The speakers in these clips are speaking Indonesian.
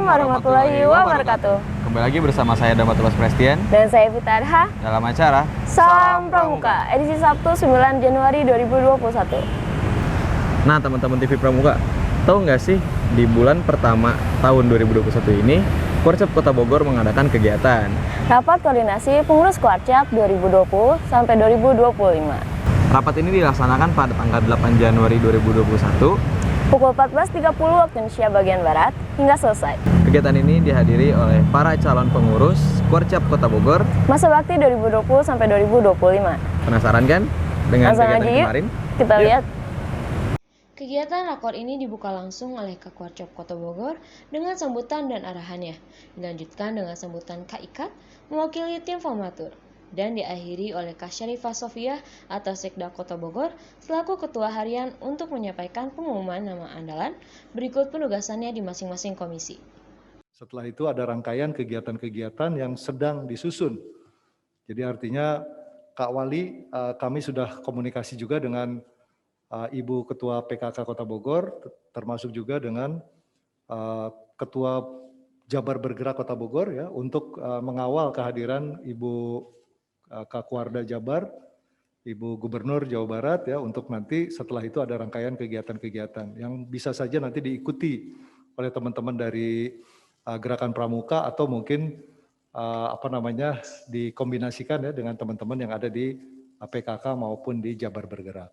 warahmatullahi wabarakatuh. Kembali lagi bersama saya Damatullah Prestian Dan saya Vita Adha dalam acara Salam Pramuka, edisi Sabtu 9 Januari 2021. Nah teman-teman TV Pramuka, tahu nggak sih di bulan pertama tahun 2021 ini Kuarcap Kota Bogor mengadakan kegiatan Rapat koordinasi pengurus Kuarcap 2020 sampai 2025. Rapat ini dilaksanakan pada tanggal 8 Januari 2021 Pukul 14.30 waktu Indonesia bagian Barat hingga selesai. Kegiatan ini dihadiri oleh para calon pengurus Kuarcap Kota Bogor Masa bakti 2020 sampai 2025. Penasaran kan dengan Langsung kegiatan aja yuk, kemarin? kita lihat. Kegiatan rakor ini dibuka langsung oleh Kak Kuarcap Kota Bogor dengan sambutan dan arahannya. Dilanjutkan dengan sambutan Kak Ikat mewakili tim formatur. Dan diakhiri oleh Kak Syarifah Sofia atau Sekda Kota Bogor selaku Ketua Harian untuk menyampaikan pengumuman nama andalan berikut penugasannya di masing-masing komisi. Setelah itu ada rangkaian kegiatan-kegiatan yang sedang disusun. Jadi artinya Kak Wali, kami sudah komunikasi juga dengan Ibu Ketua PKK Kota Bogor, termasuk juga dengan Ketua Jabar Bergerak Kota Bogor ya, untuk mengawal kehadiran Ibu Kak Kuarda Jabar, Ibu Gubernur Jawa Barat ya, untuk nanti setelah itu ada rangkaian kegiatan-kegiatan yang bisa saja nanti diikuti oleh teman-teman dari Gerakan Pramuka atau mungkin dikombinasikan ya dengan teman-teman yang ada di PKK maupun di Jabar Bergerak.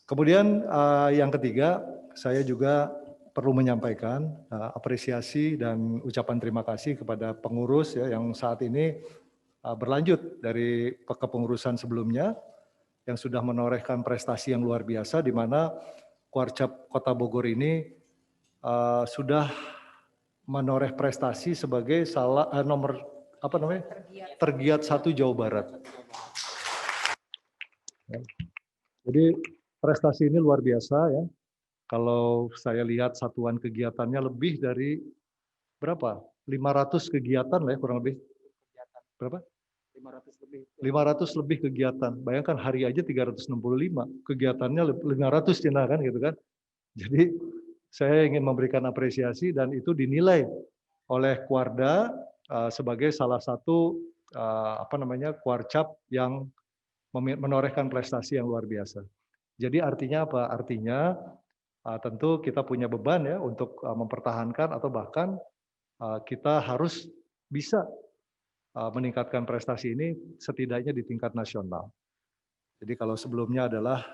Kemudian yang ketiga, saya juga perlu menyampaikan apresiasi dan ucapan terima kasih kepada pengurus ya yang saat ini berlanjut dari kepengurusan sebelumnya yang sudah menorehkan prestasi yang luar biasa di mana Kuarcap Kota Bogor ini sudah menoreh prestasi sebagai tergiat 1 Jawa Barat. Jadi prestasi ini luar biasa ya. Kalau saya lihat satuan kegiatannya lebih dari berapa? 500 kegiatan lah ya kurang lebih. Berapa? 500 lebih kegiatan. Bayangkan hari aja 365, kegiatannya 500 Cina kan gitu kan. Jadi saya ingin memberikan apresiasi dan itu dinilai oleh Kuarda sebagai salah satu Kuarcap yang menorehkan prestasi yang luar biasa. Jadi artinya apa? Artinya tentu kita punya beban ya untuk mempertahankan atau bahkan kita harus bisa meningkatkan prestasi ini setidaknya di tingkat nasional. Jadi kalau sebelumnya adalah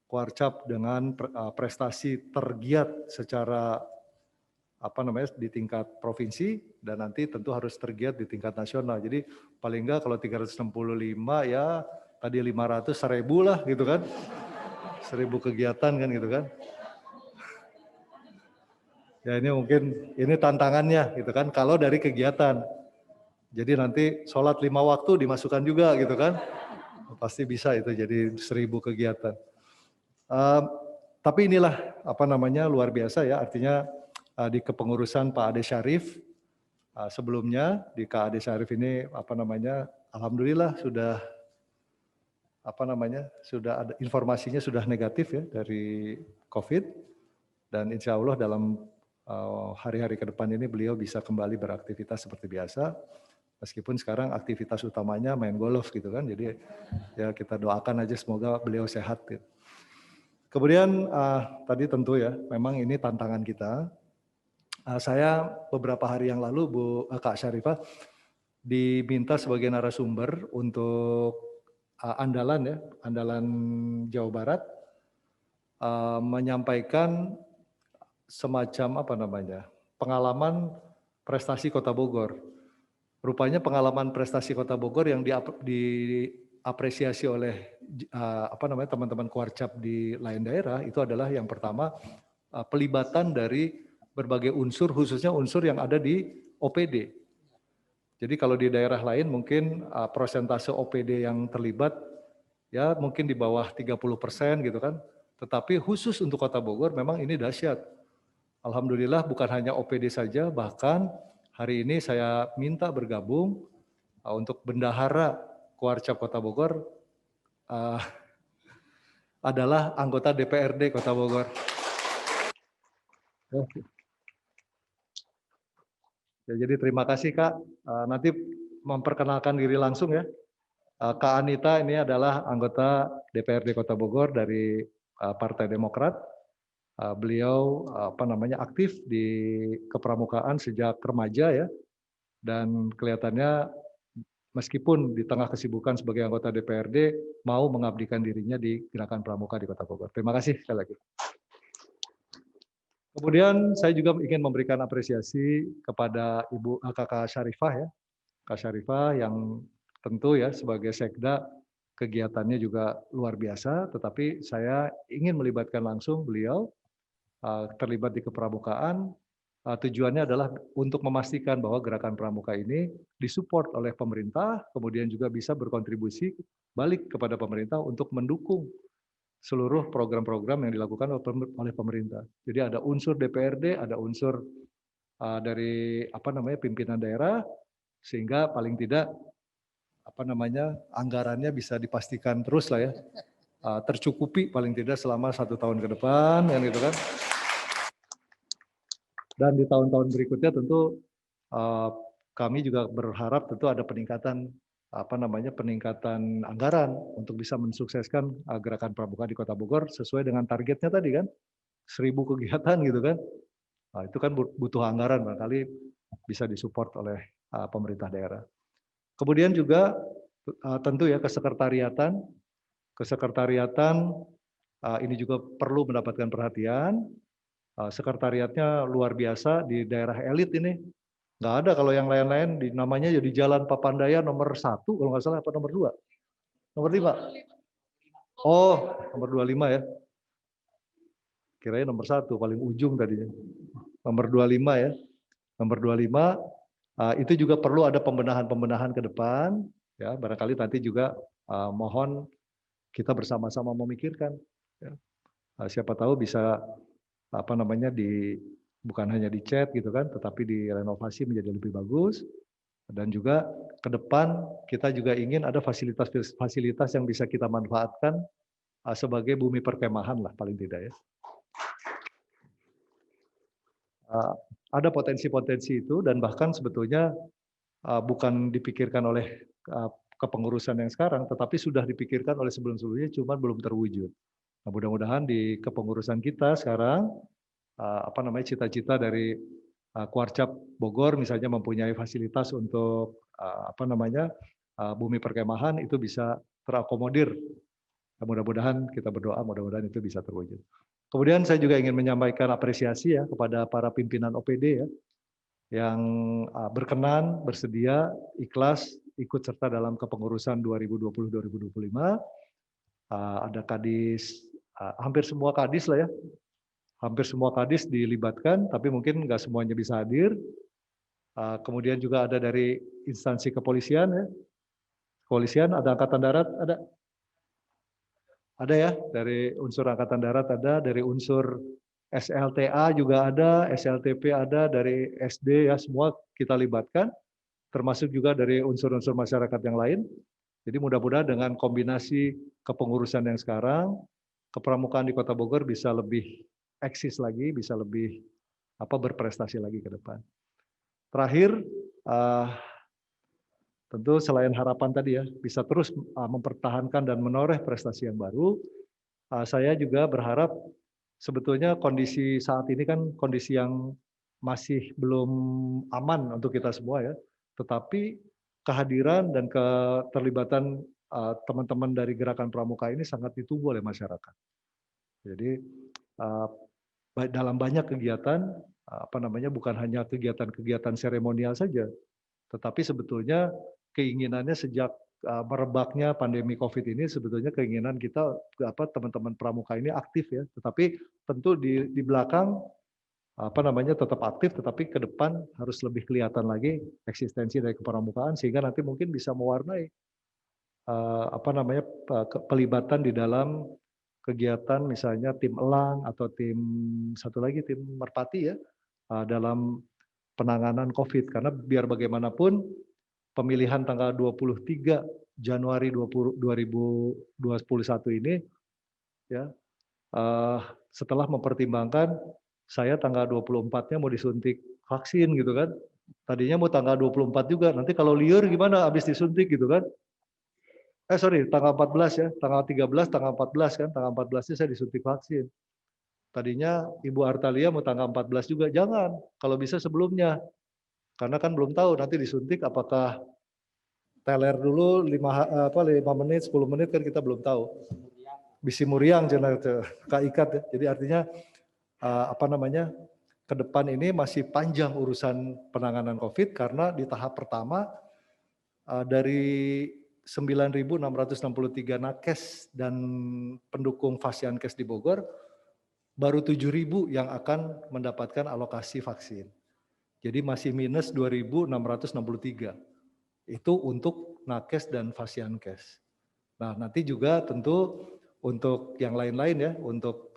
Kuarcap dengan prestasi tergiat secara di tingkat provinsi dan nanti tentu harus tergiat di tingkat nasional. Jadi paling enggak kalau 365 ya tadi 500 1000 lah gitu kan. 1000 kegiatan kan gitu kan. Ya ini mungkin ini tantangannya gitu kan kalau dari kegiatan. Jadi nanti sholat 5 waktu dimasukkan juga gitu kan. Pasti bisa itu jadi 1000 kegiatan. Tapi inilah luar biasa ya artinya di kepengurusan Pak Ade Syarif sebelumnya di Kak Ade Syarif ini alhamdulillah sudah sudah ada informasinya sudah negatif ya dari COVID dan insya Allah dalam hari-hari ke depan ini beliau bisa kembali beraktivitas seperti biasa. Meskipun sekarang aktivitas utamanya main golf gitu kan, jadi ya kita doakan aja semoga beliau sehat. Gitu. Kemudian tadi tentu ya, memang ini tantangan kita. Saya beberapa hari yang lalu Kak Syarifah diminta sebagai narasumber untuk andalan Jawa Barat menyampaikan semacam pengalaman prestasi Kota Bogor. Rupanya pengalaman prestasi Kota Bogor yang diapresiasi oleh teman-teman Kuarcap di lain daerah itu adalah yang pertama pelibatan dari berbagai unsur khususnya unsur yang ada di OPD. Jadi kalau di daerah lain mungkin persentase OPD yang terlibat ya mungkin di bawah 30% gitu kan. Tetapi khusus untuk Kota Bogor memang ini dahsyat. Alhamdulillah bukan hanya OPD saja bahkan hari ini saya minta bergabung untuk bendahara Kuarcap Kota Bogor adalah anggota DPRD Kota Bogor. Ya, jadi terima kasih Kak. Nanti memperkenalkan diri langsung ya. Kak Anita ini adalah anggota DPRD Kota Bogor dari Partai Demokrat. Beliau aktif di kepramukaan sejak remaja ya, dan kelihatannya meskipun di tengah kesibukan sebagai anggota DPRD mau mengabdikan dirinya di Gerakan Pramuka di Kota Bogor. Terima kasih sekali lagi. Kemudian saya juga ingin memberikan apresiasi kepada Kakak Syarifah ya, Kak Syarifah yang tentu ya sebagai sekda kegiatannya juga luar biasa, tetapi saya ingin melibatkan langsung beliau terlibat di kepramukaan. Tujuannya adalah untuk memastikan bahwa gerakan pramuka ini disupport oleh pemerintah, kemudian juga bisa berkontribusi balik kepada pemerintah untuk mendukung seluruh program-program yang dilakukan oleh pemerintah. Jadi ada unsur DPRD, ada unsur dari pimpinan daerah, sehingga paling tidak anggarannya bisa dipastikan terus lah ya, tercukupi paling tidak selama 1 tahun ke depan, kan gitu kan. Dan di tahun-tahun berikutnya tentu kami juga berharap tentu ada peningkatan peningkatan anggaran untuk bisa mensukseskan gerakan pramuka di Kota Bogor sesuai dengan targetnya tadi kan, 1000 kegiatan gitu kan. Nah, itu kan butuh anggaran, barangkali bisa disupport oleh pemerintah daerah. Kemudian juga tentu ya kesekretariatan ini juga perlu mendapatkan perhatian. Sekretariatnya luar biasa di daerah elit ini. Nggak ada kalau yang lain-lain namanya di Jalan Papandaya nomor 1 kalau nggak salah, apa nomor 2? Nomor 5? Oh, nomor 25 ya. Kirain nomor 1 paling ujung tadinya. Nomor 25 ya. Nomor 25 itu juga perlu ada pembenahan-pembenahan ke depan ya, barangkali nanti juga mohon kita bersama-sama memikirkan ya. Siapa tahu bisa bukan hanya dicat gitu kan, tetapi direnovasi menjadi lebih bagus. Dan juga ke depan kita juga ingin ada fasilitas yang bisa kita manfaatkan sebagai bumi perkemahan lah paling tidak ya. Ada potensi-potensi itu, dan bahkan sebetulnya bukan dipikirkan oleh kepengurusan yang sekarang, tetapi sudah dipikirkan oleh sebelum-sebelumnya, cuma belum terwujud. Nah, mudah-mudahan di kepengurusan kita sekarang cita-cita dari Kuarcap Bogor misalnya mempunyai fasilitas untuk bumi perkemahan itu bisa terakomodir. Mudah-mudahan kita berdoa, mudah-mudahan itu bisa terwujud. Kemudian saya juga ingin menyampaikan apresiasi ya kepada para pimpinan OPD ya, yang berkenan, bersedia, ikhlas ikut serta dalam kepengurusan 2020-2025. Ada kadis, hampir semua kadis lah ya. Hampir semua kadis dilibatkan, tapi mungkin nggak semuanya bisa hadir. Kemudian juga ada dari instansi kepolisian ya. Kepolisian, ada Angkatan Darat, ada? Ada ya, dari unsur Angkatan Darat ada, dari unsur SLTA juga ada, SLTP ada, dari SD ya, semua kita libatkan, termasuk juga dari unsur-unsur masyarakat yang lain. Jadi mudah-mudahan dengan kombinasi kepengurusan yang sekarang, kepramukaan di Kota Bogor bisa lebih eksis lagi, bisa lebih berprestasi lagi ke depan. Terakhir, tentu selain harapan tadi ya, bisa terus mempertahankan dan menoreh prestasi yang baru, saya juga berharap sebetulnya kondisi saat ini kan kondisi yang masih belum aman untuk kita semua ya, tetapi kehadiran dan keterlibatan teman-teman dari Gerakan Pramuka ini sangat ditunggu oleh masyarakat. Jadi dalam banyak kegiatan, bukan hanya kegiatan-kegiatan seremonial saja, tetapi sebetulnya keinginannya sejak merebaknya pandemi COVID ini, sebetulnya keinginan kita teman-teman pramuka ini aktif ya, tetapi tentu di belakang tetap aktif, tetapi ke depan harus lebih kelihatan lagi eksistensi dari kepramukaan sehingga nanti mungkin bisa mewarnai pelibatan di dalam kegiatan misalnya tim elang atau tim satu lagi tim merpati ya dalam penanganan COVID, karena biar bagaimanapun pemilihan tanggal 23 Januari 2021 ini ya setelah mempertimbangkan saya tanggal 24-nya mau disuntik vaksin gitu kan. Tadinya mau tanggal 24 juga. Nanti kalau liur gimana habis disuntik gitu kan? Sorry, tanggal 14 ya. Tanggal 13, tanggal 14 kan. Tanggal 14-nya saya disuntik vaksin. Tadinya Ibu Artalia mau tanggal 14 juga. Jangan. Kalau bisa sebelumnya. Karena kan belum tahu nanti disuntik apakah teler dulu 5 menit, 10 menit kan kita belum tahu. Bisi muriang Kak Ikat ya. Jadi artinya ke depan ini masih panjang urusan penanganan COVID karena di tahap pertama dari 9.663 nakes dan pendukung Fasiankes di Bogor, baru 7.000 yang akan mendapatkan alokasi vaksin. Jadi masih minus 2.663. Itu untuk nakes dan Fasiankes. Nah, nanti juga tentu untuk yang lain-lain ya, untuk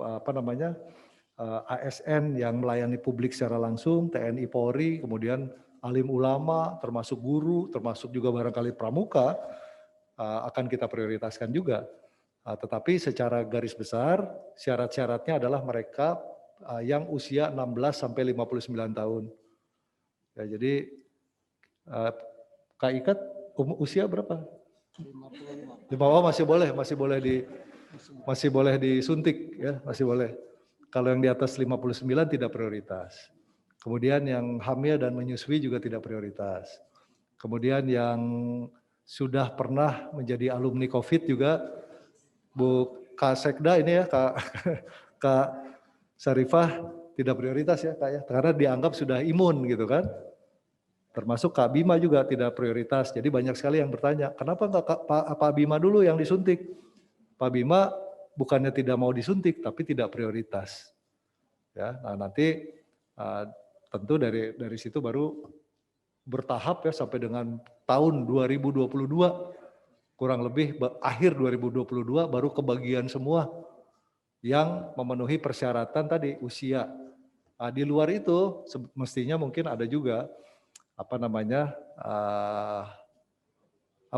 ASN yang melayani publik secara langsung, TNI Polri, kemudian alim ulama, termasuk guru, termasuk juga barangkali pramuka, akan kita prioritaskan juga. Tetapi secara garis besar, syarat-syaratnya adalah mereka yang usia 16 sampai 59 tahun. Ya, jadi Kak Ikat usia berapa? 55 masih boleh disuntik ya, masih boleh. Kalau yang di atas 59 tidak prioritas. Kemudian yang hamil dan menyusui juga tidak prioritas. Kemudian yang sudah pernah menjadi alumni COVID juga, Bu Kak Sekda ini ya, Kak Sarifah tidak prioritas ya Kak ya, karena dianggap sudah imun gitu kan. Termasuk Kak Bima juga tidak prioritas. Jadi banyak sekali yang bertanya, kenapa nggak Pak Bima dulu yang disuntik? Pak Bima bukannya tidak mau disuntik, tapi tidak prioritas. Ya, nah nanti tentu dari situ baru bertahap ya sampai dengan tahun 2022, kurang lebih akhir 2022 baru kebagian semua yang memenuhi persyaratan tadi usia. Di luar itu mestinya mungkin ada juga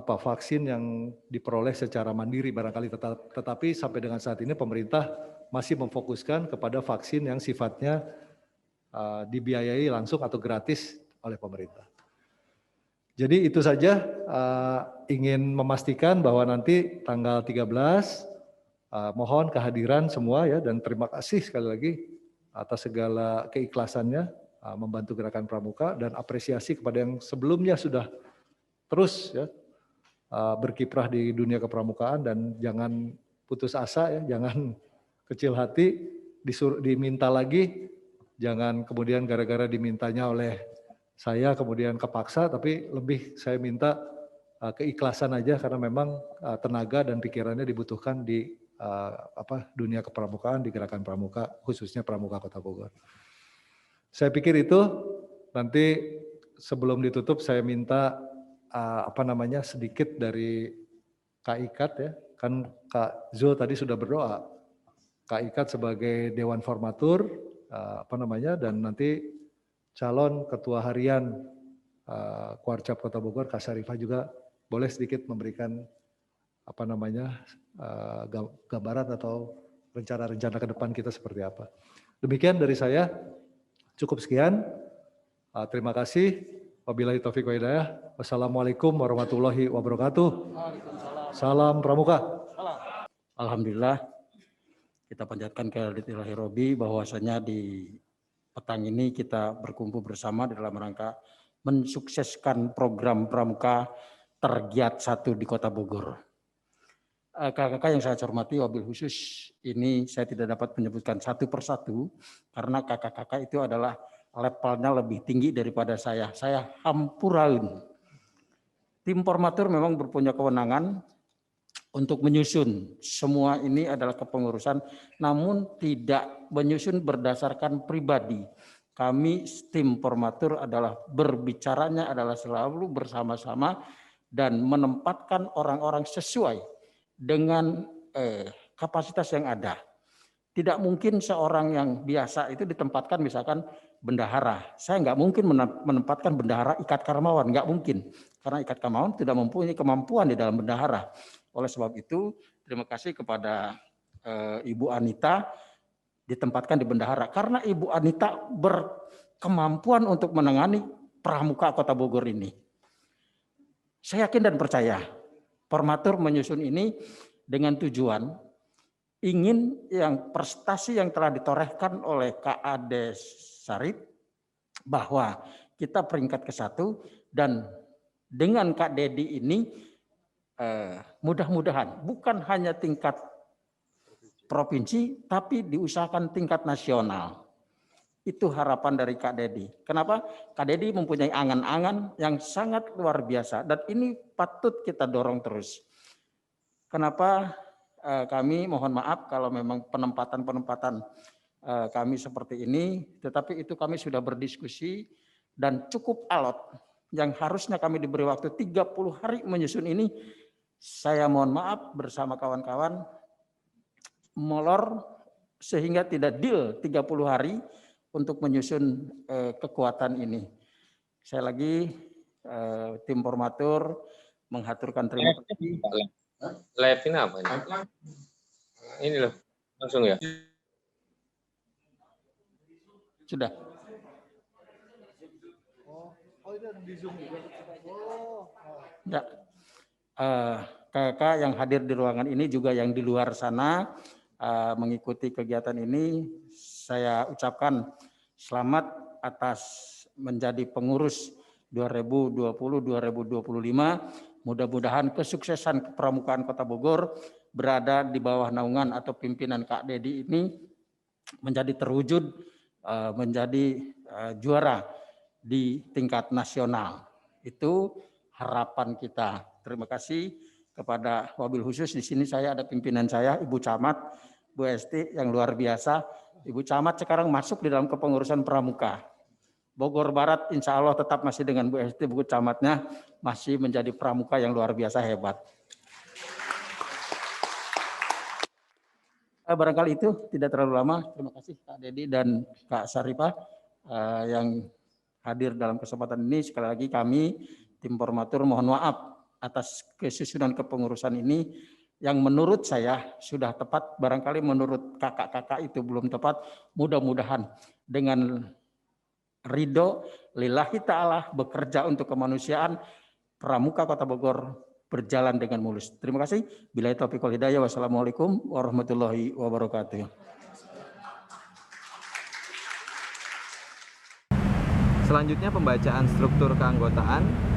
vaksin yang diperoleh secara mandiri barangkali, tetapi sampai dengan saat ini pemerintah masih memfokuskan kepada vaksin yang sifatnya dibiayai langsung atau gratis oleh pemerintah. Jadi itu saja, ingin memastikan bahwa nanti tanggal 13 mohon kehadiran semua ya, dan terima kasih sekali lagi atas segala keikhlasannya membantu Gerakan Pramuka, dan apresiasi kepada yang sebelumnya sudah terus ya berkiprah di dunia kepramukaan, dan jangan putus asa ya, jangan kecil hati, diminta lagi, jangan kemudian gara-gara dimintanya oleh saya kemudian kepaksa, tapi lebih saya minta keikhlasan aja, karena memang tenaga dan pikirannya dibutuhkan di dunia kepramukaan, di Gerakan Pramuka, khususnya Pramuka Kota Bogor. Saya pikir itu. Nanti sebelum ditutup saya minta sedikit dari Kak Ikat ya, kan Kak Zul tadi sudah berdoa. Kak Ikat sebagai Dewan Formatur, dan nanti calon Ketua Harian Kuarcap Kota Bogor, Kak Sarifah juga boleh sedikit memberikan gambaran atau rencana-rencana ke depan kita seperti apa. Demikian dari saya, cukup sekian. Terima kasih. Wabillahi taufiq wa hidayah. Wassalamualaikum warahmatullahi wabarakatuh. Salam Pramuka. Alhamdulillah, kita panjatkan kehadirat Ilahi Robi bahwasanya di petang ini kita berkumpul bersama dalam rangka mensukseskan program Pramuka Tergiat 1 di Kota Bogor. Kakak-kakak yang saya hormati, wabil khusus ini saya tidak dapat menyebutkan satu persatu karena kakak-kakak itu adalah levelnya lebih tinggi daripada saya. Saya hampuraun. Tim formatur memang berpunya kewenangan untuk menyusun. Semua ini adalah kepengurusan, namun tidak menyusun berdasarkan pribadi. Kami tim formatur adalah berbicaranya adalah selalu bersama-sama dan menempatkan orang-orang sesuai dengan kapasitas yang ada. Tidak mungkin seorang yang biasa itu ditempatkan misalkan bendahara. Saya nggak mungkin menempatkan bendahara Ikat Karmawan, nggak mungkin. Karena Ikat Karmawan tidak mempunyai kemampuan di dalam bendahara. Oleh sebab itu, terima kasih kepada Ibu Anita ditempatkan di bendahara. Karena Ibu Anita berkemampuan untuk menangani Pramuka Kota Bogor ini. Saya yakin dan percaya Formatur menyusun ini dengan tujuan ingin yang prestasi yang telah ditorehkan oleh Kak Ade Sarip bahwa kita peringkat ke-1 dan dengan Kak Dedi ini mudah-mudahan bukan hanya tingkat provinsi tapi diusahakan tingkat nasional. Itu harapan dari Kak Dedi. Kenapa? Kak Dedi mempunyai angan-angan yang sangat luar biasa dan ini patut kita dorong terus. Kenapa kami mohon maaf kalau memang penempatan-penempatan kami seperti ini, tetapi itu kami sudah berdiskusi dan cukup alot yang harusnya kami diberi waktu 30 hari menyusun ini. Saya mohon maaf bersama kawan-kawan molor sehingga tidak deal 30 hari untuk menyusun kekuatan ini. Saya lagi tim Formatur menghaturkan terima kasih. Live ini apa ini? Ini loh, langsung ya? Sudah. Ya. Kakak yang hadir di ruangan ini juga yang di luar sana mengikuti kegiatan ini, saya ucapkan selamat atas menjadi pengurus 2020-2025. Mudah-mudahan kesuksesan kepramukaan Kota Bogor berada di bawah naungan atau pimpinan Kak Dedi ini menjadi terwujud, menjadi juara di tingkat nasional. Itu harapan kita. Terima kasih kepada wabil khusus. Di sini saya ada pimpinan saya, Ibu Camat, Bu Esti yang luar biasa. Ibu Camat sekarang masuk di dalam kepengurusan Pramuka. Bogor Barat insya Allah tetap masih dengan Bu Esti, Bu Camatnya masih menjadi pramuka yang luar biasa hebat. Barangkali itu tidak terlalu lama. Terima kasih Kak Dedi dan Kak Saripah yang hadir dalam kesempatan ini. Sekali lagi kami tim Formatur mohon maaf atas kesusunan kepengurusan ini yang menurut saya sudah tepat, barangkali menurut kakak-kakak itu belum tepat. Mudah-mudahan dengan ridho lillahi ta'ala bekerja untuk kemanusiaan, Pramuka Kota Bogor berjalan dengan mulus. Terima kasih. Billahi taufiq wal hidayah. Wassalamualaikum warahmatullahi wabarakatuh. Selanjutnya pembacaan struktur keanggotaan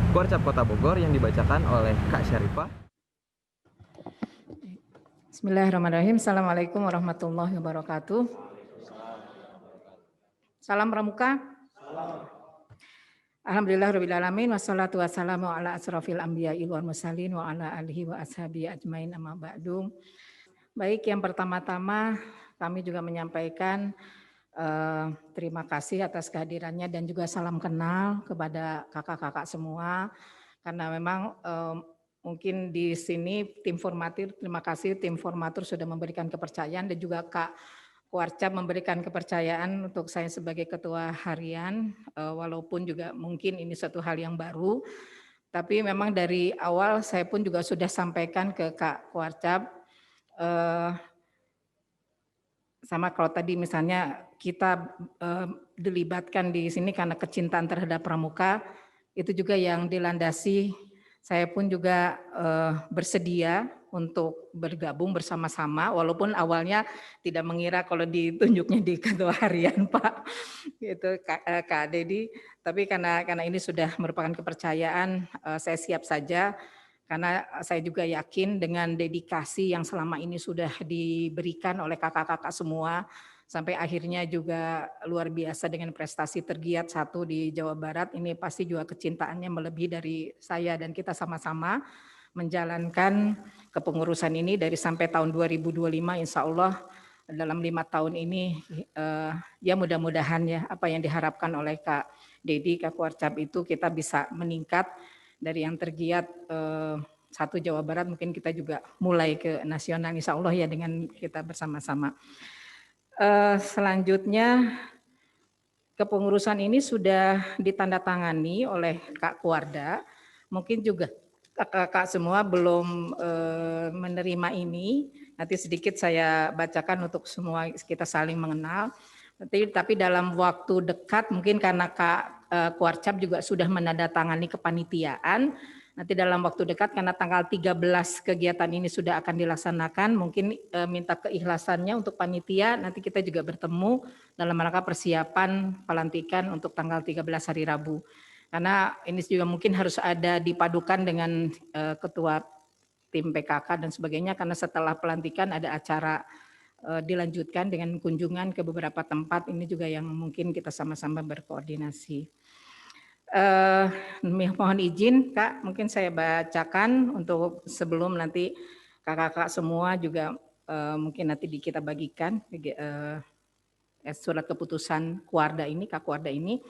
Korcap Kota Bogor yang dibacakan oleh Kak Syarifah. Bismillahirrahmanirrahim. Assalamualaikum warahmatullahi wabarakatuh. Salam Pramuka. Alhamdulillahirabbil alamin wassalatu wassalamu ala asrofil anbiya'i wal mursalin wa ala alihi wa ashabihi ajmain amma ba'du. Baik, yang pertama-tama kami juga menyampaikan terima kasih atas kehadirannya dan juga salam kenal kepada kakak-kakak semua, karena memang mungkin di sini tim Formatur, terima kasih tim Formatur sudah memberikan kepercayaan dan juga Kak Korcap memberikan kepercayaan untuk saya sebagai ketua harian, walaupun juga mungkin ini suatu hal yang baru, tapi memang dari awal saya pun juga sudah sampaikan ke Kak Korcap, sama kalau tadi misalnya kita dilibatkan di sini karena kecintaan terhadap pramuka, itu juga yang dilandasi. Saya pun juga bersedia untuk bergabung bersama-sama, walaupun awalnya tidak mengira kalau ditunjuknya di ketua harian Pak, itu Kak Dedi. Tapi karena ini sudah merupakan kepercayaan, saya siap saja. Karena saya juga yakin dengan dedikasi yang selama ini sudah diberikan oleh kakak-kakak semua, sampai akhirnya juga luar biasa dengan prestasi tergiat 1 di Jawa Barat, ini pasti juga kecintaannya melebihi dari saya dan kita sama-sama menjalankan kepengurusan ini dari sampai tahun 2025 insya Allah dalam 5 tahun ini ya mudah-mudahan ya apa yang diharapkan oleh Kak Dedi, Kak Korcap itu kita bisa meningkat dari yang tergiat 1 Jawa Barat, mungkin kita juga mulai ke nasional insya Allah ya dengan kita bersama-sama. Selanjutnya kepengurusan ini sudah ditandatangani oleh Kak Kuarda, mungkin juga kakak semua belum menerima ini, nanti sedikit saya bacakan untuk semua kita saling mengenal. Tapi dalam waktu dekat mungkin karena Kak Kuarcap juga sudah menandatangani kepanitiaan, nanti dalam waktu dekat karena tanggal 13 kegiatan ini sudah akan dilaksanakan, mungkin minta keikhlasannya untuk panitia, nanti kita juga bertemu dalam rangka persiapan pelantikan untuk tanggal 13 hari Rabu. Karena ini juga mungkin harus ada dipadukan dengan ketua tim PKK dan sebagainya, karena setelah pelantikan ada acara dilanjutkan dengan kunjungan ke beberapa tempat, ini juga yang mungkin kita sama-sama berkoordinasi. Mohon izin Kak, mungkin saya bacakan untuk sebelum nanti kakak-kakak semua juga mungkin nanti kita bagikan surat keputusan Kuarda ini, Kak Kuarda ini.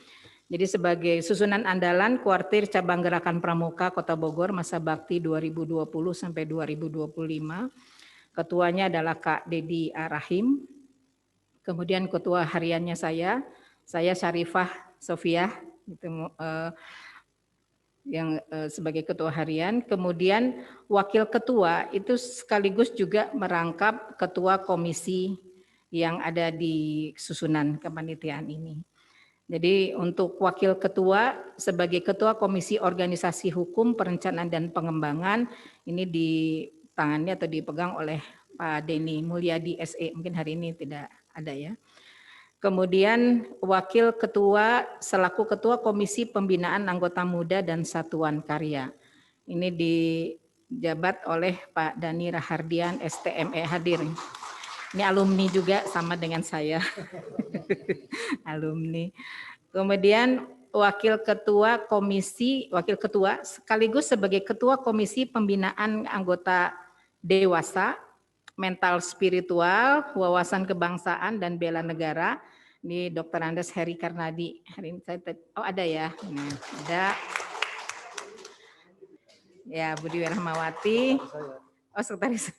Jadi sebagai susunan andalan Kuartir Cabang Gerakan Pramuka Kota Bogor masa bakti 2020 sampai 2025. Ketuanya adalah Kak Dedi Arahim. Kemudian ketua hariannya saya Syarifah Sofia, yang sebagai ketua harian. Kemudian wakil ketua itu sekaligus juga merangkap ketua komisi yang ada di susunan kepanitiaan ini. Jadi untuk wakil ketua sebagai ketua Komisi Organisasi Hukum, Perencanaan dan Pengembangan ini ditangannya atau dipegang oleh Pak Denny Mulyadi SE, mungkin hari ini tidak ada ya. Kemudian wakil ketua selaku ketua Komisi Pembinaan Anggota Muda dan Satuan Karya. Ini dijabat oleh Pak Dani Rahardian STME hadir. Ini alumni juga sama dengan saya. Alumni. Kemudian wakil ketua sekaligus sebagai ketua Komisi Pembinaan Anggota Dewasa, Mental Spiritual, Wawasan Kebangsaan dan Bela Negara. Ini Dr. Andes Heri Karnadi. Hari ini saya ada ya. Nah, ada. Ya, Budi Rahmawati. Oh, sekretaris.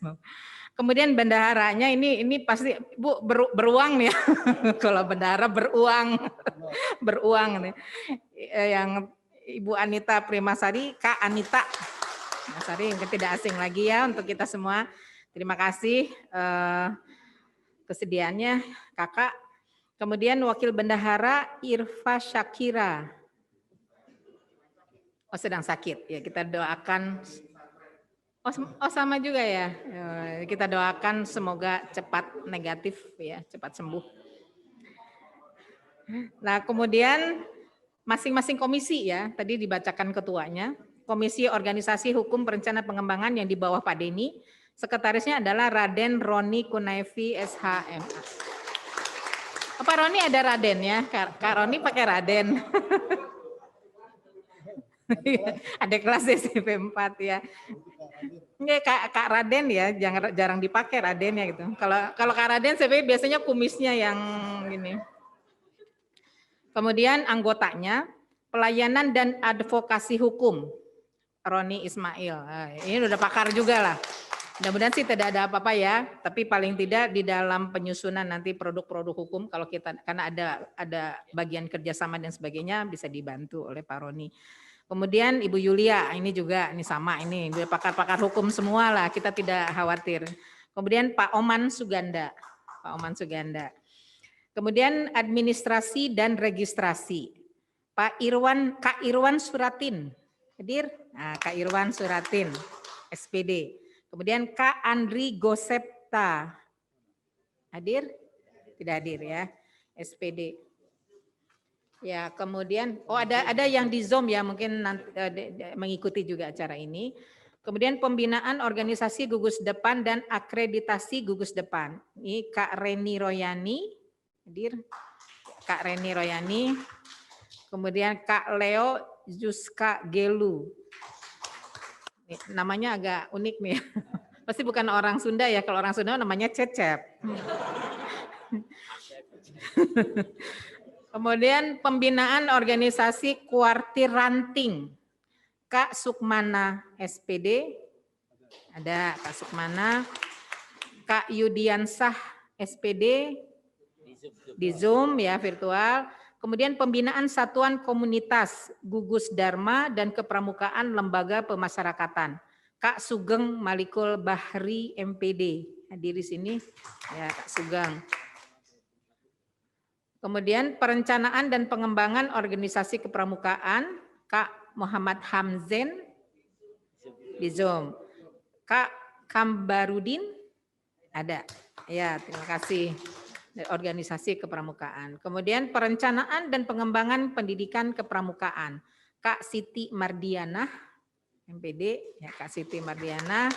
Kemudian bendaharanya ini pasti Bu beruang nih ya. Kalau bendahara beruang nih. Yang Ibu Anita Primasari, Kak Anita Primasari, mungkin tidak asing lagi ya untuk kita semua. Terima kasih kesediaannya Kakak. Kemudian wakil bendahara Irfa Syakira. Oh, sedang sakit ya, kita doakan. Oh sama juga ya, kita doakan semoga cepat negatif ya, cepat sembuh. Nah kemudian masing-masing komisi ya, tadi dibacakan ketuanya. Komisi Organisasi Hukum Perencanaan Pengembangan yang di bawah Pak Denny, sekretarisnya adalah Raden Roni Kunaifi SHMA. Pak Roni ada Raden ya, Kak Roni pakai Raden. Ada kelas SMP 4 ya. Enggak, Kak Raden ya, jarang dipakai Raden ya gitu. Kalau Kak Raden saya biasanya kumisnya yang gini. Kemudian anggotanya Pelayanan dan Advokasi Hukum Roni Ismail. Nah, ini udah pakar juga lah. Mudah-mudahan sih tidak ada apa-apa ya, tapi paling tidak di dalam penyusunan nanti produk-produk hukum kalau kita karena ada bagian kerjasama dan sebagainya bisa dibantu oleh Pak Roni. Kemudian Ibu Yulia, ini juga ini sama ini pakar-pakar hukum semua lah, kita tidak khawatir. Kemudian Pak Oman Suganda, Pak Oman Suganda. Kemudian administrasi dan registrasi, Kak Irwan Suratin, hadir. Nah, Kak Irwan Suratin, SPD. Kemudian Kak Andri Gosepta, hadir? Tidak hadir ya, SPD. Ya, kemudian ada yang di Zoom ya, mungkin nanti, mengikuti juga acara ini. Kemudian pembinaan organisasi gugus depan dan akreditasi gugus depan. Ini Kak Reni Royani, hadir. Kak Reni Royani. Kemudian Kak Leo Juska Gelu. Namanya agak unik nih. Pasti bukan orang Sunda ya, kalau orang Sunda namanya Cecep. Kemudian pembinaan organisasi Kuartir Ranting, Kak Sukmana SPD, ada Kak Sukmana, Kak Yudiansah SPD, di Zoom ya virtual. Kemudian pembinaan satuan komunitas Gugus Dharma dan Kepramukaan Lembaga Pemasyarakatan, Kak Sugeng Malikul Bahri MPD, hadir di sini ya Kak Sugeng. Kemudian perencanaan dan pengembangan organisasi kepramukaan, Kak Muhammad Hamzen di Zoom. Kak Kambarudin ada. Ya, terima kasih. Dari organisasi kepramukaan. Kemudian perencanaan dan pengembangan pendidikan kepramukaan, Kak Siti Mardiana, MPD, ya Kak Siti Mardiana.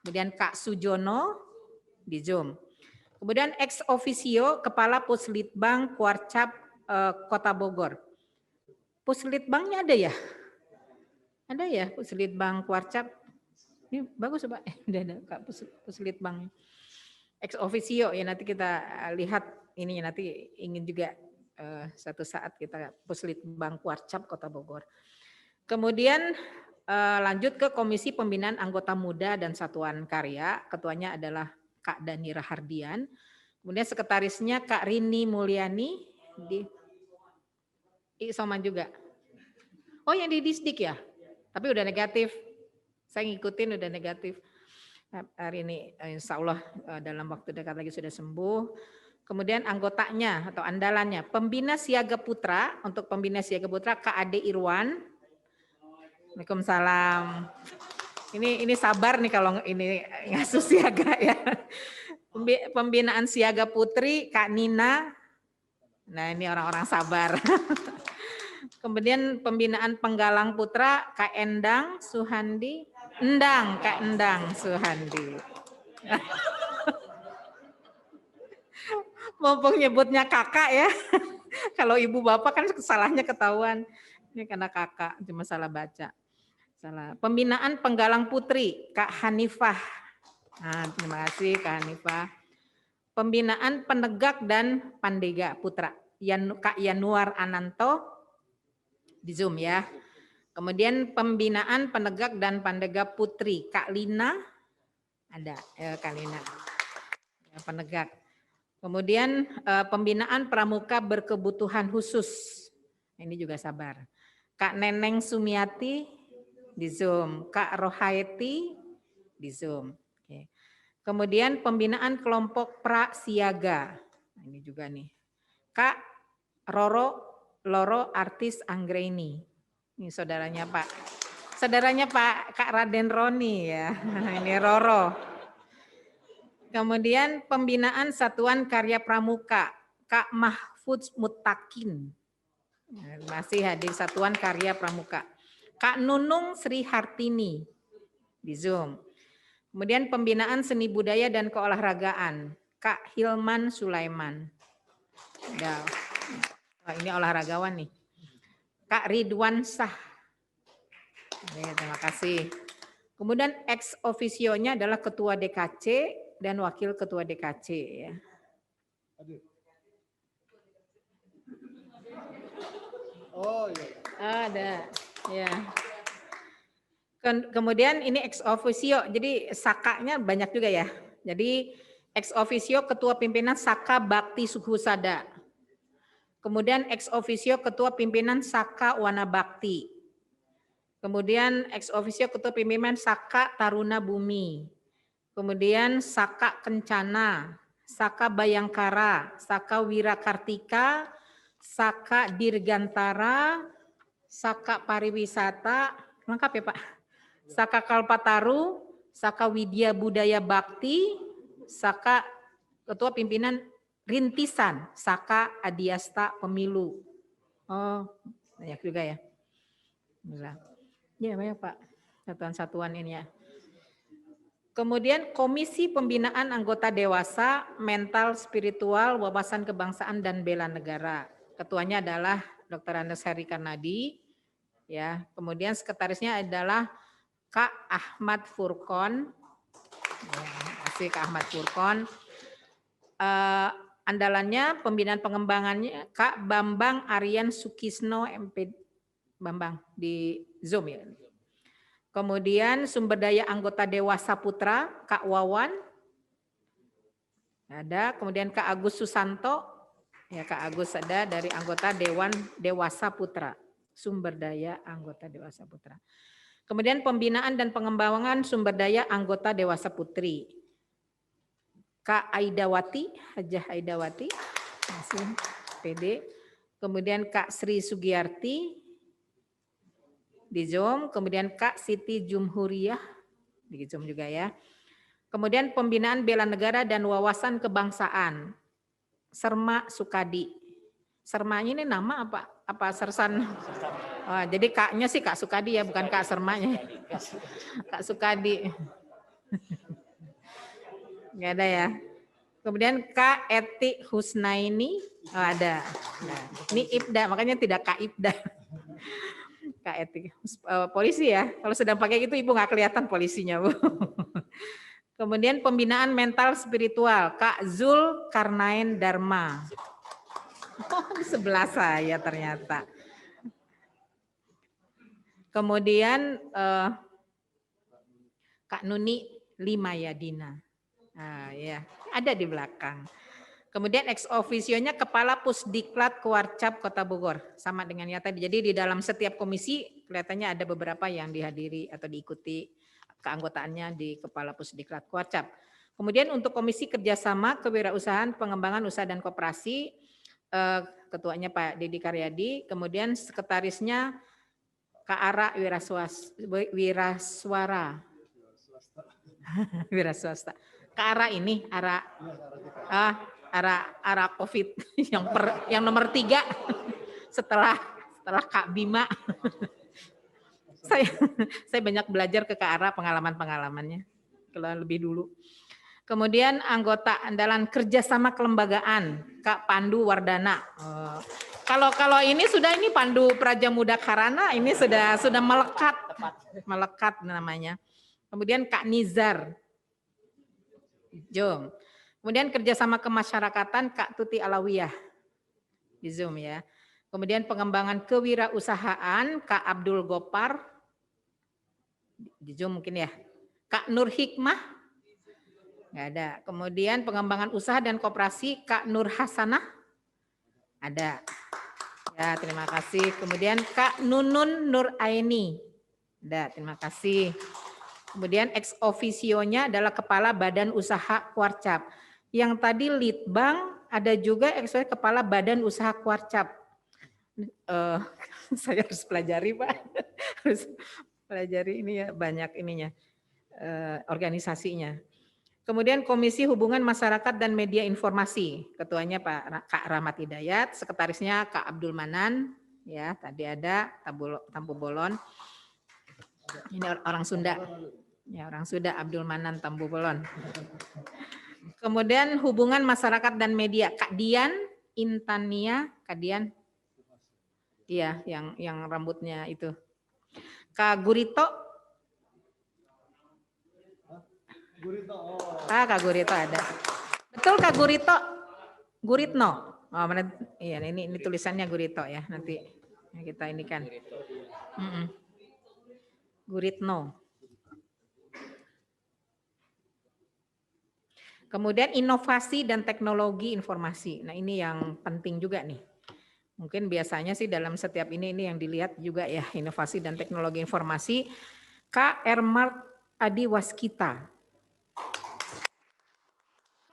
Kemudian Kak Sujono di Zoom. Kemudian ex officio Kepala Puslitbang Kuarcap Kota Bogor. Puslitbangnya ada ya? Ada ya Puslitbang Kuarcap? Ini bagus Pak. Udah ada Kak Puslitbang. Ex officio ya, nanti kita lihat ini, nanti ingin juga satu saat kita Puslitbang Kuarcap Kota Bogor. Kemudian lanjut ke Komisi Pembinaan Anggota Muda dan Satuan Karya, ketuanya adalah Kak Dani Rahardian. Kemudian sekretarisnya Kak Rini Mulyani di Isoman juga. Oh, yang di Disdik ya? Tapi udah negatif. Saya ngikutin udah negatif. Hari ini insya Allah dalam waktu dekat lagi sudah sembuh. Kemudian anggotanya atau andalannya, Pembina Siaga Putra, untuk Pembina Siaga Putra Kak Ade Irwan. Waalaikumsalam. Ini sabar nih kalau ini ngasuh siaga ya. Pembinaan Siaga Putri Kak Nina. Nah, ini orang-orang sabar. Kemudian pembinaan Penggalang Putra Kak Endang Suhandi. Kak Endang Suhandi. Mumpung nyebutnya kakak ya. Kalau ibu bapak kan salahnya ketahuan. Ini karena kakak, cuma salah baca. Salah. Pembinaan Penggalang Putri Kak Hanifah. Nah, terima kasih Kak Hanifah. Pembinaan Penegak dan Pandega Putra Kak Yanuar Ananto di Zoom ya. Kemudian pembinaan Penegak dan Pandega Putri Kak Lina ada Kak Lina ya, penegak. Kemudian pembinaan Pramuka Berkebutuhan Khusus, ini juga sabar. Kak Neneng Sumiati di Zoom, Kak Rohaiti di Zoom. Oke. Kemudian pembinaan kelompok Prasiaga, ini juga nih. Kak Loro Artis Anggreni. Ini saudaranya Pak Kak Raden Roni ya. Ini Roro. Kemudian pembinaan Satuan Karya Pramuka Kak Mahfudz Mutakin. Masih hadir Satuan Karya Pramuka. Kak Nunung Sri Hartini di Zoom. Kemudian pembinaan Seni Budaya dan Keolahragaan Kak Hilman Sulaiman. Ya. Oh, ini olahragawan nih. Kak Ridwan Sah. Terima kasih. Kemudian ex officio-nya adalah Ketua DKC dan Wakil Ketua DKC ya. Oh iya. Ada. Ya. Kemudian ini ex officio. Jadi sakanya banyak juga ya. Jadi ex officio Ketua Pimpinan Saka Bakti Suhusada. Kemudian ex officio Ketua Pimpinan Saka Wana Bakti. Kemudian ex officio Ketua Pimpinan Saka Taruna Bumi. Kemudian Saka Kencana, Saka Bayangkara, Saka Wirakartika, Saka Dirgantara, Saka Pariwisata, lengkap ya Pak. Saka Kalpataru, Saka Widya Budaya Bakti, Saka Ketua Pimpinan Rintisan, Saka Adiasta Pemilu. Oh, banyak juga ya. Ya banyak Pak, satuan-satuan ini ya. Kemudian Komisi Pembinaan Anggota Dewasa, Mental Spiritual, Wawasan Kebangsaan dan Bela Negara. Ketuanya adalah Dr. Andes Heri Karnadi. Ya, kemudian sekretarisnya adalah Kak Ahmad Furkon. Ya, kasih Kak Ahmad Furkon. Andalannya pembinaan pengembangannya Kak Bambang Aryan Sukisno MP Bambang di Zoom ya. Kemudian sumber daya anggota Dewasa Putra Kak Wawan. Ada, kemudian Kak Agus Susanto. Ya Kak Agus ada dari anggota Dewan Dewasa Putra. Sumber daya anggota Dewasa Putra. Kemudian pembinaan dan pengembangan sumber daya anggota Dewasa Putri. Kak Aidawati, Hajah Aidawati, masih KPD. Kemudian Kak Sri Sugiyarti di Zoom. Kemudian Kak Siti Jumhuriyah di Zoom juga ya. Kemudian pembinaan bela negara dan wawasan kebangsaan, Serma Sukadi. Sermanya ini nama apa? Apa Sersan? Oh, jadi Kaknya sih Kak Sukadi ya, bukan Kak Sermanya. Kak Sukadi. Nggak ada ya. Kemudian Kak Eti Husnaini, oh, ada. Nah, ini Ibda, makanya tidak Kak Ibda. Kak Eti, polisi ya. Kalau sedang pakai itu Ibu nggak kelihatan polisinya, Bu. Kemudian pembinaan mental spiritual, Kak Zul Karnain Dharma. Oh, di sebelah saya ternyata. Kemudian Kak Nuni Limayadina. Nah, ya, ada di belakang. Kemudian ex officio-nya Kepala Pusdiklat Kuarcap Kota Bogor. Sama dengan yang tadi. Jadi di dalam setiap komisi kelihatannya ada beberapa yang dihadiri atau diikuti keanggotaannya di Kepala Pusdiklat Kuarcap. Kemudian untuk Komisi Kerjasama Kewirausahaan Pengembangan Usaha dan Koperasi, ketuanya Pak Dedi Karyadi. Kemudian sekretarisnya Kak Ara Wiraswara. Wiraswasta. Kak Ara ini, Ara COVID yang nomor 3 setelah Kak Bima. Saya banyak belajar ke Kak Ara pengalaman-pengalamannya kalau lebih dulu. Kemudian anggota andalan kerjasama kelembagaan Kak Pandu Wardana. Kalau ini Pandu Praja Muda Karana ini sudah melekat namanya. Kemudian Kak Nizar Zoom. Kemudian kerjasama kemasyarakatan Kak Tuti Alawiyah di Zoom ya. Kemudian pengembangan kewirausahaan Kak Abdul Gopar di Zoom mungkin ya. Kak Nur Hikmah nggak ada. Kemudian pengembangan usaha dan koperasi Kak Nur Hasanah ada. Ya, terima kasih. Kemudian Kak Nunun Nur Aini ada. Terima kasih. Kemudian ex officio-nya adalah Kepala Badan Usaha Kuarcap. Yang tadi Litbang, ada juga ex officio Kepala Badan Usaha Kuarcap. Saya harus pelajari Pak, harus pelajari ini ya, banyak ininya organisasinya. Kemudian Komisi Hubungan Masyarakat dan Media Informasi, ketuanya Pak Kak Rahmat Hidayat, sekretarisnya Kak Abdul Manan, ya tadi ada Tampu Bolon. Ini orang Sunda, ya orang Sunda Abdul Manan Tampu Bolon. Kemudian Hubungan Masyarakat dan Media Kak Dian Intania, Kak Dian. Iya, yang rambutnya itu. Kak Gurito. Kak Gurito ada. Betul Kak Gurito. Guritno. Oh, mana? Iya, ini tulisannya Gurito ya. Nanti kita ini kan. Guritno. Kemudian inovasi dan teknologi informasi. Nah, ini yang penting juga nih. Mungkin biasanya sih dalam setiap ini yang dilihat juga ya, inovasi dan teknologi informasi. Kak Ermart Adi Waskita.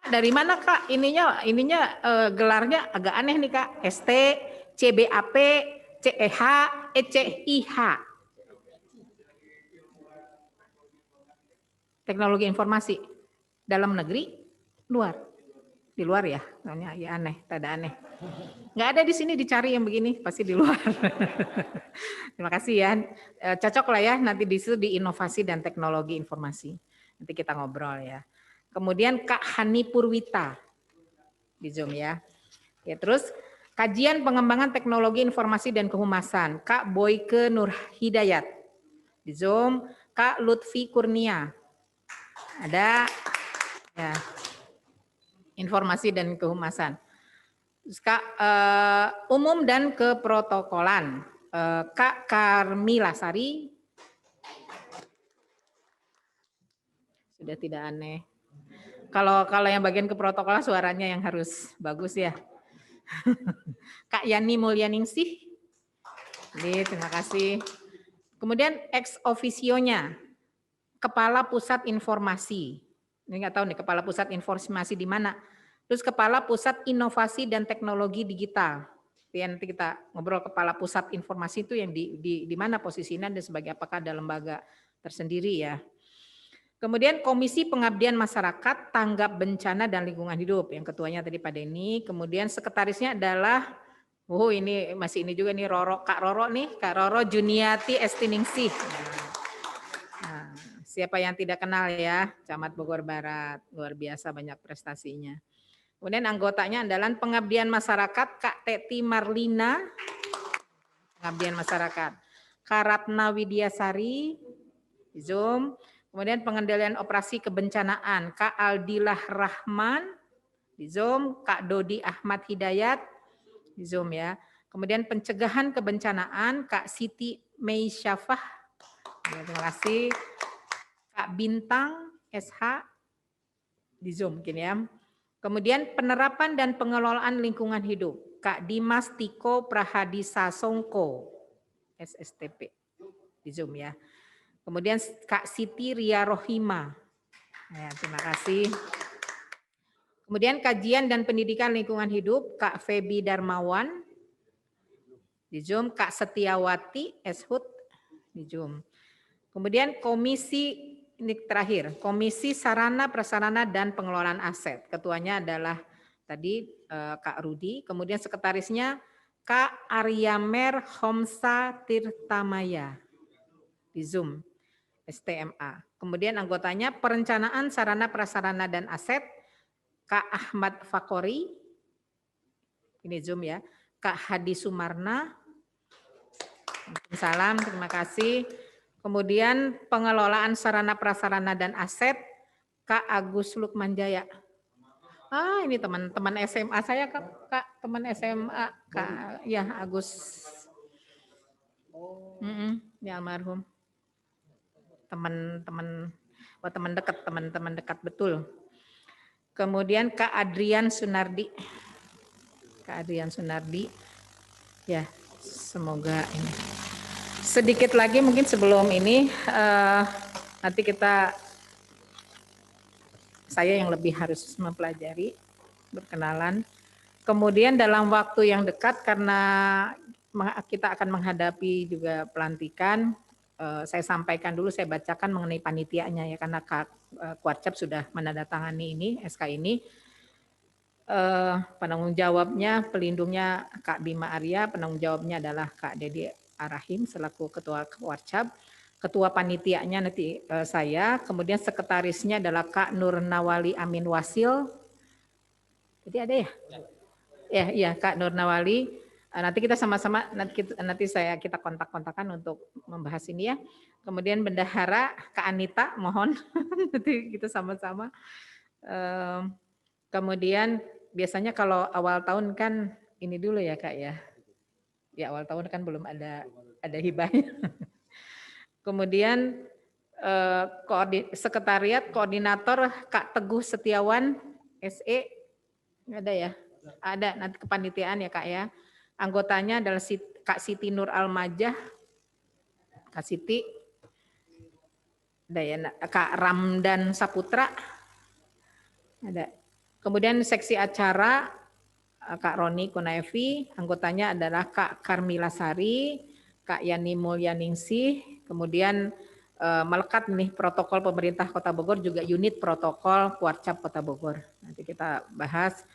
Dari mana Kak? Ininya gelarnya agak aneh nih Kak. ST, CBAP, CEH, ECIH. Teknologi informasi. Dalam negeri, luar. Di luar ya, soalnya ya aneh, tak ada aneh. Nggak ada di sini dicari yang begini, pasti di luar. Terima kasih ya. Cocok lah ya nanti di situ di inovasi dan teknologi informasi. Nanti kita ngobrol ya. Kemudian Kak Hani Purwita di Zoom ya. Ya terus kajian pengembangan teknologi informasi dan kehumasan Kak Boyke Nur Hidayat di Zoom. Kak Lutfi Kurnia ada ya. Informasi dan kehumasan. Kak umum dan keprotokolan Kak Karmila Sari. Sudah tidak aneh. Kalau yang bagian keprotokolan suaranya yang harus bagus ya. Kak Yani Mulyaningsih. Terima kasih. Kemudian ex officio-nya Kepala Pusat Informasi. Ini nggak tahu nih Kepala Pusat Informasi di mana. Terus Kepala Pusat Inovasi dan Teknologi Digital. Ya, nanti kita ngobrol Kepala Pusat Informasi itu yang di mana posisinya dan sebagai apakah ada lembaga tersendiri ya. Kemudian Komisi Pengabdian Masyarakat Tanggap Bencana dan Lingkungan Hidup. Yang ketuanya tadi Pak Denny. Kemudian sekretarisnya adalah, ini masih ini juga nih Kak Roro Juniati Estiningsih. Nah, siapa yang tidak kenal ya, Camat Bogor Barat, luar biasa banyak prestasinya. Kemudian anggotanya adalah Pengabdian Masyarakat Kak Teti Marlina, Pengabdian Masyarakat, Kak Ratna Widiasari, di Zoom. Kemudian Pengendalian Operasi Kebencanaan Kak Aldilah Rahman, di Zoom. Kak Dodi Ahmad Hidayat, di Zoom ya. Kemudian Pencegahan Kebencanaan Kak Siti Mei Syafah, terima kasih. Kak Bintang SH, di Zoom mungkin ya. Kemudian Penerapan dan Pengelolaan Lingkungan Hidup, Kak Dimas Tiko Prahadisa Songko, SSTP, di Zoom ya. Kemudian Kak Siti Ria Rohima, ya, terima kasih. Kemudian Kajian dan Pendidikan Lingkungan Hidup, Kak Febi Darmawan, di Zoom. Kak Setiawati Eshut, di Zoom. Kemudian Komisi, ini terakhir, Komisi Sarana Prasarana dan Pengelolaan Aset. Ketuanya adalah tadi Kak Rudi, kemudian sekretarisnya Kak Aryamer Homsa Tirtamaya, di Zoom, STMA. Kemudian anggotanya Perencanaan Sarana Prasarana dan Aset, Kak Ahmad Fakori, ini Zoom ya, Kak Hadi Sumarna, salam, terima kasih. Kemudian Pengelolaan Sarana Prasarana dan Aset, Kak Agus Lukmanjaya. Ini teman-teman SMA saya, Kak, teman SMA, Kak, ya Agus. Ya almarhum. Teman-teman dekat betul. Kemudian Kak Adrian Sunardi. Kak Adrian Sunardi. Ya, semoga ini. Sedikit lagi mungkin sebelum ini nanti saya yang lebih harus mempelajari, berkenalan. Kemudian dalam waktu yang dekat karena kita akan menghadapi juga pelantikan, saya sampaikan dulu, saya bacakan mengenai panitianya ya, karena Kak Kuarcap sudah menandatangani ini, SK ini. Penanggung jawabnya, pelindungnya Kak Bima Arya, penanggung jawabnya adalah Kak Dedi Arahim selaku Ketua Kuarcap. Ketua panitianya nanti saya, kemudian sekretarisnya adalah Kak Nur Nawali Amin Wasil. Jadi ada ya? Ya, Kak Nur Nawali. Nanti kita sama-sama, kita kontak-kontakan untuk membahas ini ya. Kemudian Bendahara Kak Anita, mohon nanti kita sama-sama. Kemudian biasanya kalau awal tahun kan ini dulu ya Kak ya. Ya awal tahun kan belum ada hibahnya. Kemudian sekretariat koordinator Kak Teguh Setiawan SE, ada ya? Ada nanti kepanitiaan ya Kak ya. Anggotanya adalah Kak Siti Nur Almajah, Kak Siti, ada ya, Kak Ramdan Saputra, ada. Kemudian seksi acara Kak Roni Kunaevi, anggotanya adalah Kak Karmila Sari, Kak Yani Mulyaningsih, kemudian melekat nih protokol pemerintah Kota Bogor juga unit protokol Kuarcap Kota Bogor. Nanti kita bahas.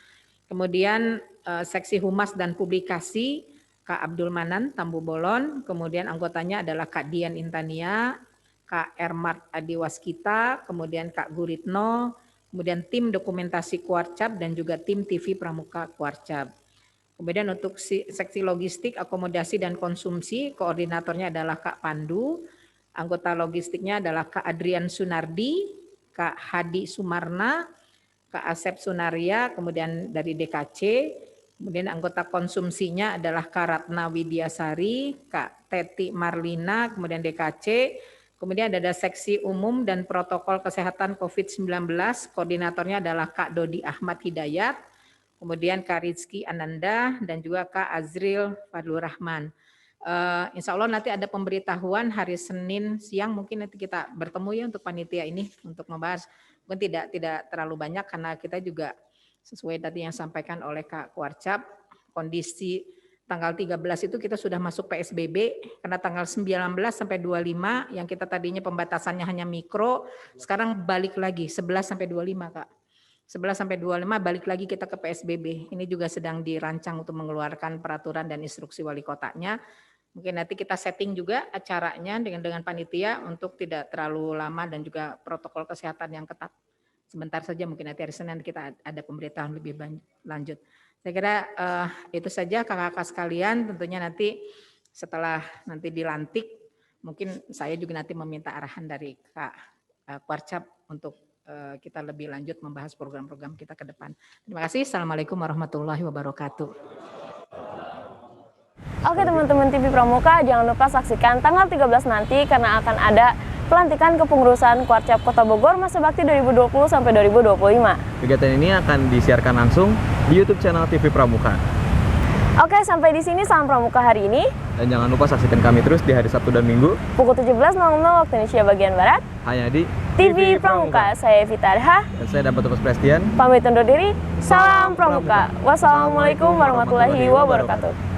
Kemudian seksi humas dan publikasi Kak Abdul Manan Tambu Bolon, kemudian anggotanya adalah Kak Dian Intania, Kak Ermart Adiwaskita, kemudian Kak Guritno, kemudian tim dokumentasi Kuarcap dan juga tim TV Pramuka Kuarcap. Kemudian untuk seksi logistik, akomodasi dan konsumsi, koordinatornya adalah Kak Pandu, anggota logistiknya adalah Kak Adrian Sunardi, Kak Hadi Sumarna, Kak Asep Sunaria, kemudian dari DKC, kemudian anggota konsumsinya adalah Kak Ratna Widiasari, Kak Teti Marlina, kemudian DKC, kemudian ada seksi umum dan protokol kesehatan COVID-19, koordinatornya adalah Kak Dodi Ahmad Hidayat, kemudian Kak Rizky Ananda, dan juga Kak Azril Fadlur Rahman. Insya Allah nanti ada pemberitahuan hari Senin siang, mungkin nanti kita bertemu ya untuk panitia ini, untuk membahas. Mungkin tidak terlalu banyak karena kita juga Sesuai tadi yang disampaikan oleh Kak Kuarcap, kondisi tanggal 13 itu kita sudah masuk PSBB, karena tanggal 19 sampai 25 yang kita tadinya pembatasannya hanya mikro, sekarang balik lagi 11 sampai 25 Kak. 11 sampai 25 balik lagi kita ke PSBB. Ini juga sedang dirancang untuk mengeluarkan peraturan dan instruksi wali kotanya. Mungkin nanti kita setting juga acaranya dengan panitia untuk tidak terlalu lama dan juga protokol kesehatan yang ketat. Sebentar saja, mungkin nanti hari Senin kita ada pemberitahuan lebih lanjut. Saya kira itu saja kakak-kakak sekalian. Tentunya nanti setelah nanti dilantik, mungkin saya juga nanti meminta arahan dari Kak Kuarcap untuk kita lebih lanjut membahas program-program kita ke depan. Terima kasih. Assalamualaikum warahmatullahi wabarakatuh. Oke teman-teman TV Pramuka, jangan lupa saksikan tanggal 13 nanti karena akan ada pelantikan kepengurusan Kuarcap Kota Bogor masa bakti 2020 sampai 2025. Kegiatan ini akan disiarkan langsung di YouTube channel TV Pramuka. Oke, sampai di sini Salam Pramuka hari ini. Dan jangan lupa saksikan kami terus di hari Sabtu dan Minggu Pukul 17.00 waktu Indonesia bagian Barat. hanya di TV Pramuka. Saya Vita Adha. Dan saya dapat tugas Prestian. Pamit undur diri. Salam Pramuka. Wassalamualaikum warahmatullahi wabarakatuh.